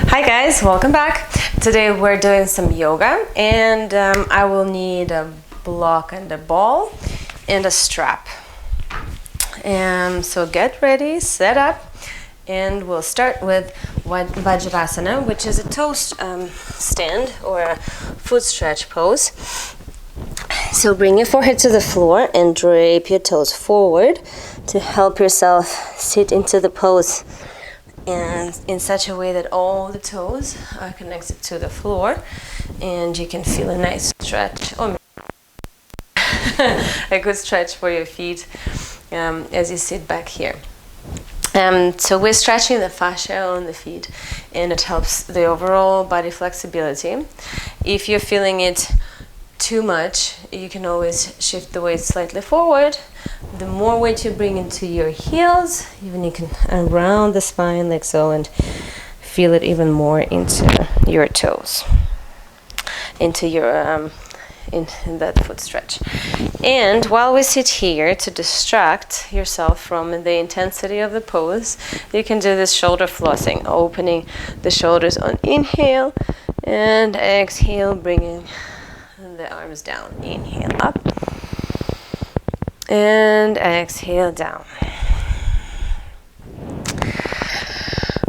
Hi guys, welcome back. Today we're doing some yoga and I will need a block and a ball and a strap. So get ready, set up, and we'll start with Vajrasana, which is a toe stand or a foot stretch pose. So bring your forehead to the floor and drape your toes forward to help yourself sit into the pose and in such a way that all the toes are connected to the floor and you can feel a nice stretch or a good stretch for your feet as you sit back here. So we're stretching the fascia on the feet and it helps the overall body flexibility. If you're feeling it too much, you can always shift the weight slightly forward. The more weight you bring into your heels, even you can around the spine like so and feel it even more into your toes, into your in that foot stretch. And while we sit here, to distract yourself from the intensity of the pose, you can do this shoulder flossing, opening the shoulders on inhale and exhale, bringing the arms down. Inhale up and exhale down.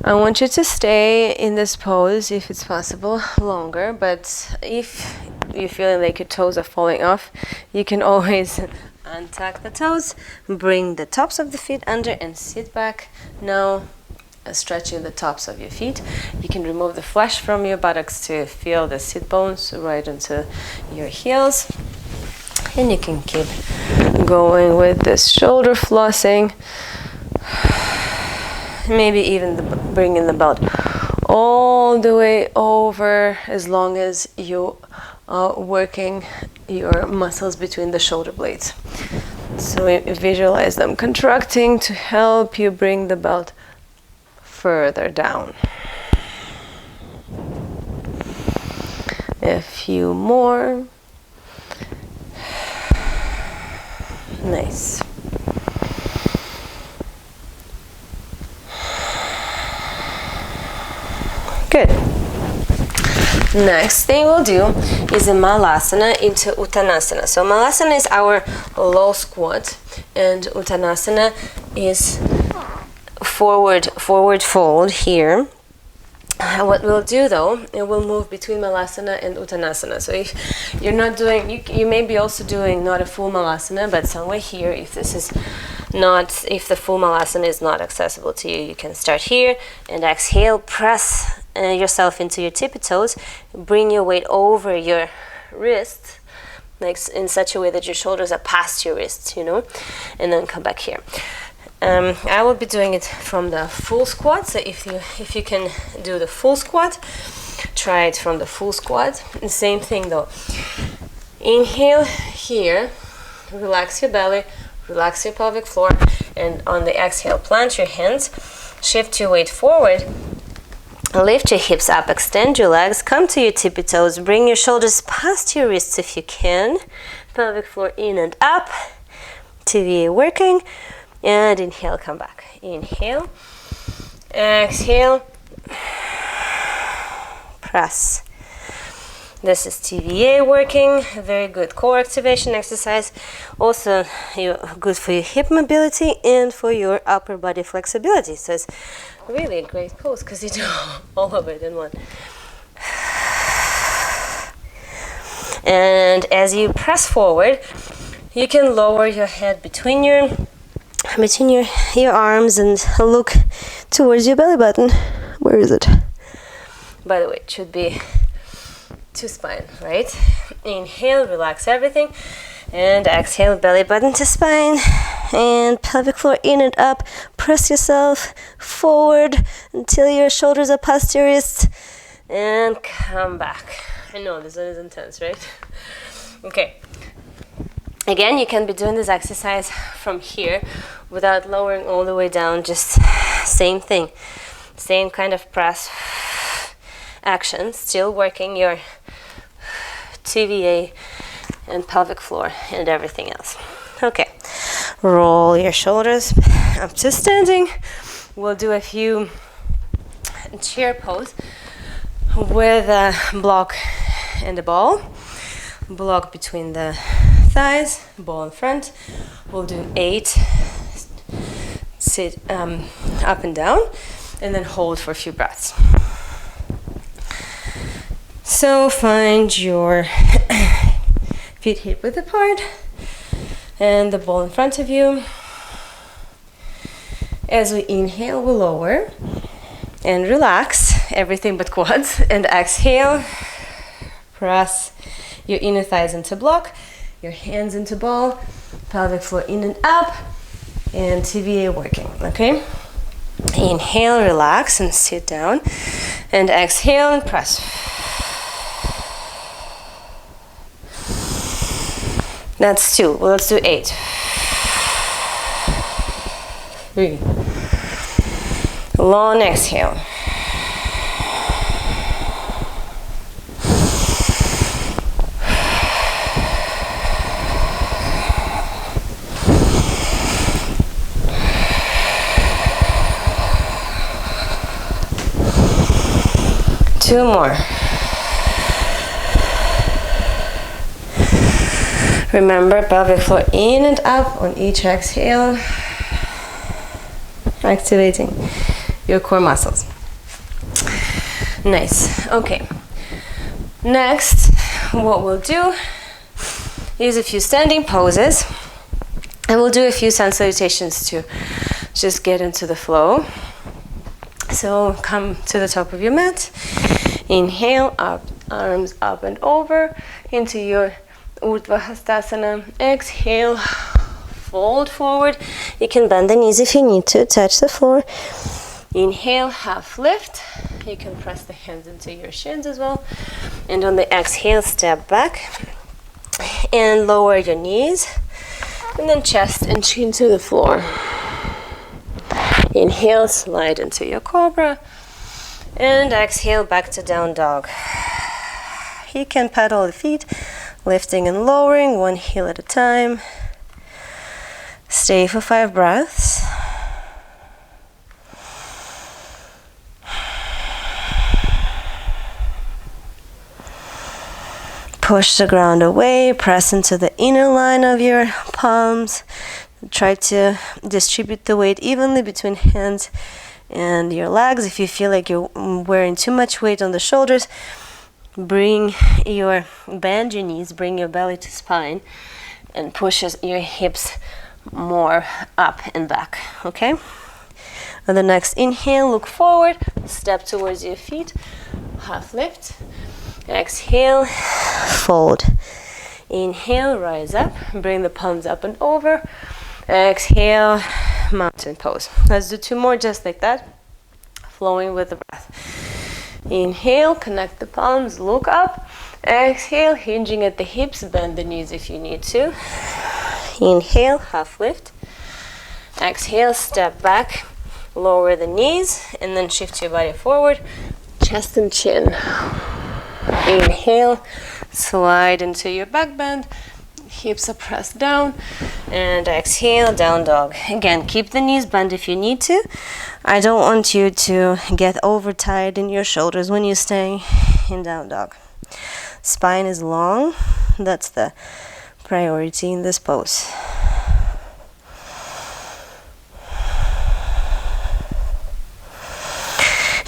I want you to stay in this pose if it's possible longer, but if you're feeling like your toes are falling off, you can always untuck the toes, bring the tops of the feet under and sit back. Now stretching the tops of your feet. You can remove the flesh from your buttocks to feel the sit bones right into your heels. And you can keep going with this shoulder flossing. Maybe even bringing the belt all the way over as long as you are working your muscles between the shoulder blades. So visualize them contracting to help you bring the belt further down. A few more. Nice. Good. Next thing we'll do is a Malasana into Uttanasana. So Malasana is our low squat and Uttanasana is forward fold here. What we'll do though, it will move between Malasana and Uttanasana. So if you're not doing, you may be also doing not a full Malasana, but somewhere here, if this is not, if the full Malasana is not accessible to you, you can start here and exhale, press yourself into your tippy toes, bring your weight over your wrist, like in such a way that your shoulders are past your wrists, you know, and then come back here. I will be doing it from the full squat, so if you can do the full squat, try it from the full squat. The same thing though. Inhale here, relax your belly, relax your pelvic floor, and on the exhale, plant your hands, shift your weight forward, lift your hips up, extend your legs, come to your tippy toes, bring your shoulders past your wrists if you can, pelvic floor in and up, TVA working. And inhale, come back. Inhale, exhale, press. This is TVA working, very good core activation exercise. Also good for your hip mobility and for your upper body flexibility. So it's really a great pose because you do all of it in one. And as you press forward, you can lower your head between your arms and look towards your belly button. Where is it? By the way, it should be to spine, right? Inhale, relax everything, and exhale, belly button to spine, and pelvic floor in and up. Press yourself forward until your shoulders are past your wrists, and come back. I know this one is intense, right? Okay. Again, you can be doing this exercise from here without lowering all the way down, just same thing. Same kind of press action, still working your TVA and pelvic floor and everything else. Okay, roll your shoulders up to standing. We'll do a few chair pose with a block and a ball. Block between the thighs, ball in front. We'll do 8. Sit up and down, and then hold for a few breaths. So find your feet hip width apart and the ball in front of you. As we inhale, we lower and relax everything but quads, and exhale, press your inner thighs into block, your hands into ball, pelvic floor in and up, and TVA working, okay? Inhale, relax and sit down, and exhale and press. That's 2. Well, let's do 8. 3. Long exhale. 2 more. Remember, pelvic floor in and up on each exhale, activating your core muscles. Nice. Okay. Next, what we'll do is a few standing poses, and we'll do a few sun salutations to just get into the flow. So come to the top of your mat. Inhale, up, arms up and over into your Urdhva Hastasana. Exhale, fold forward. You can bend the knees if you need to, touch the floor. Inhale, half lift. You can press the hands into your shins as well. And on the exhale, step back and lower your knees. And then chest and chin to the floor. Inhale, slide into your cobra. And exhale, back to down dog. You can pedal the feet, lifting and lowering, one heel at a time. Stay for 5 breaths. Push the ground away, press into the inner line of your palms. Try to distribute the weight evenly between hands and your legs. If you feel like you're wearing too much weight on the shoulders, bend your knees, bring your belly to spine, and push your hips more up and back, okay? On the next inhale, look forward, step towards your feet, half lift. Exhale, fold. Inhale, rise up, bring the palms up and over. Exhale, mountain pose. Let's do 2 more just like that, flowing with the breath. Inhale, connect the palms, look up. Exhale, hinging at the hips, bend the knees if you need to. Inhale, half lift. Exhale, step back, lower the knees, and then shift your body forward, chest and chin. Inhale, slide into your back bend. Hips are pressed down, and exhale, down dog. Again, keep the knees bent if you need to. I don't want you to get over tight in your shoulders when you stay in down dog. Spine is long. That's the priority in this pose.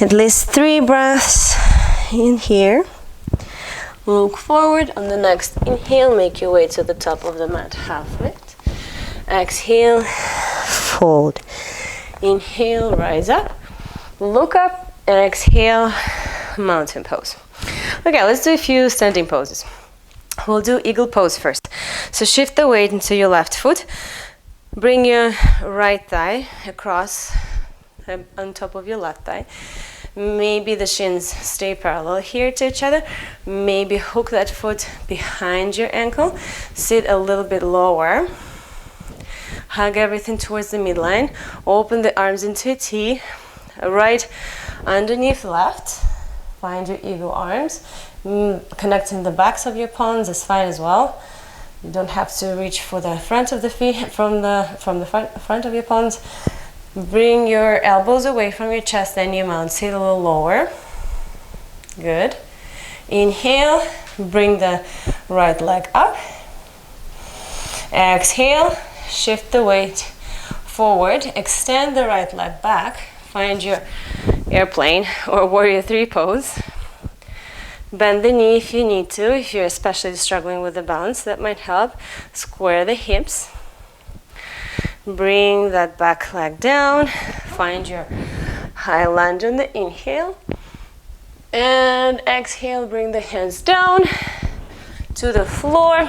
At least 3 breaths in here. Look forward. On the next inhale, make your way to the top of the mat, half lift. Exhale, fold. Inhale, rise up, look up, and exhale, mountain pose. Okay, let's do a few standing poses. We'll do eagle pose first. So shift the weight into your left foot. Bring your right thigh across on top of your left thigh. Maybe the shins stay parallel here to each other. Maybe hook that foot behind your ankle. Sit a little bit lower. Hug everything towards the midline. Open the arms into a T. Right underneath left. Find your eagle arms. Connecting the backs of your palms is fine as well. You don't have to reach for the front of the feet from the front of your palms. Bring your elbows away from your chest any amount. Sit a little lower. Good. Inhale, bring the right leg up. Exhale, shift the weight forward. Extend the right leg back. Find your airplane or warrior three pose. Bend the knee if you need to, if you're especially struggling with the balance, that might help. Square the hips. Bring that back leg down. Find your high lunge on the inhale. And exhale, bring the hands down to the floor.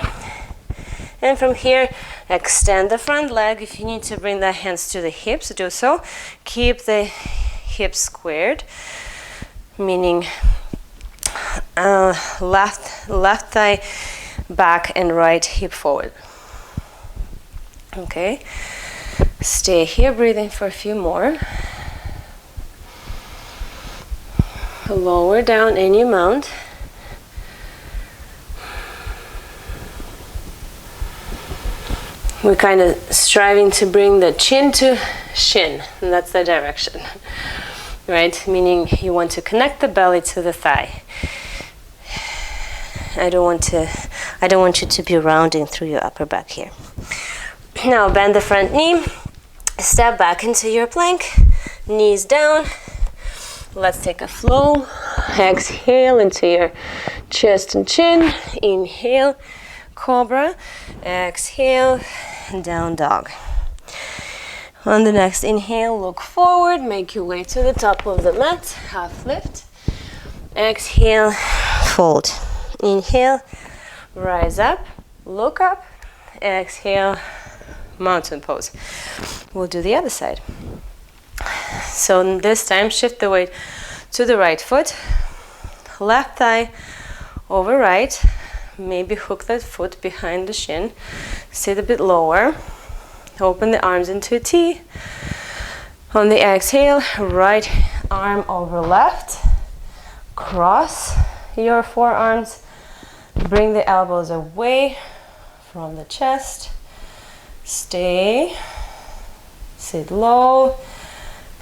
And from here, extend the front leg. If you need to bring the hands to the hips, do so. Keep the hips squared, meaning left thigh back and right hip forward. Okay, stay here breathing for a few more. Lower down any amount. We're kind of striving to bring the chin to shin, and that's the direction, right? Meaning you want to connect the belly to the thigh. I don't want you to be rounding through your upper back here. Now bend the front knee, step back into your plank, knees down. Let's take a flow. Exhale into your chest and chin. Inhale, cobra. Exhale, down dog. On the next inhale, look forward. Make your way to the top of the mat. Half lift. Exhale, fold. Inhale, rise up, look up. Exhale, mountain pose. We'll do the other side. So this time, shift the weight to the right foot, left thigh over right, maybe hook that foot behind the shin, sit a bit lower, open the arms into a T. On the exhale, right arm over left, cross your forearms, bring the elbows away from the chest, stay, sit low.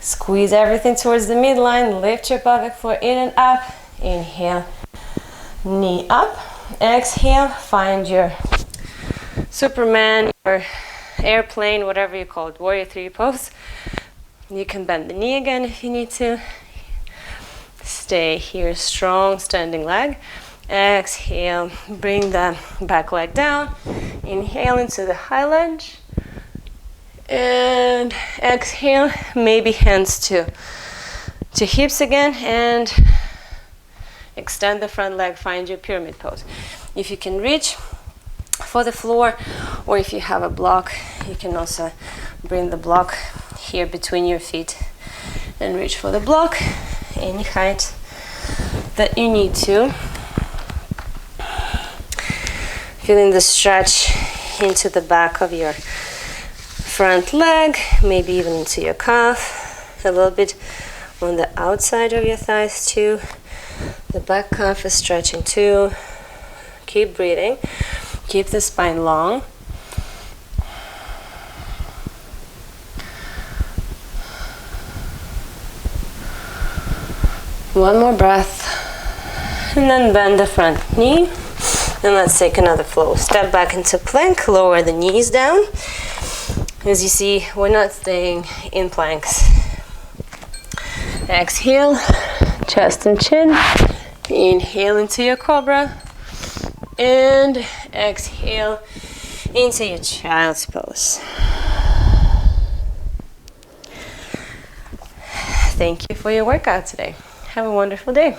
Squeeze everything towards the midline. Lift your pelvic floor in and up. Inhale, knee up. Exhale, find your Superman or airplane, whatever you call it, warrior three pose. You can bend the knee again if you need to. Stay here, strong standing leg. Exhale, bring the back leg down. Inhale into the high lunge. And exhale, maybe hands to hips again, and extend the front leg, find your pyramid pose. If you can reach for the floor, or if you have a block, you can also bring the block here between your feet and reach for the block, any height that you need to. Feeling the stretch into the back of your front leg, maybe even into your calf, a little bit on the outside of your thighs too. The back calf is stretching too. Keep breathing. Keep the spine long. One more breath. And then bend the front knee. And let's take another flow. Step back into plank, lower the knees down. As you see, we're not staying in planks. Exhale, chest and chin. Inhale into your cobra. And exhale into your child's pose. Thank you for your workout today. Have a wonderful day.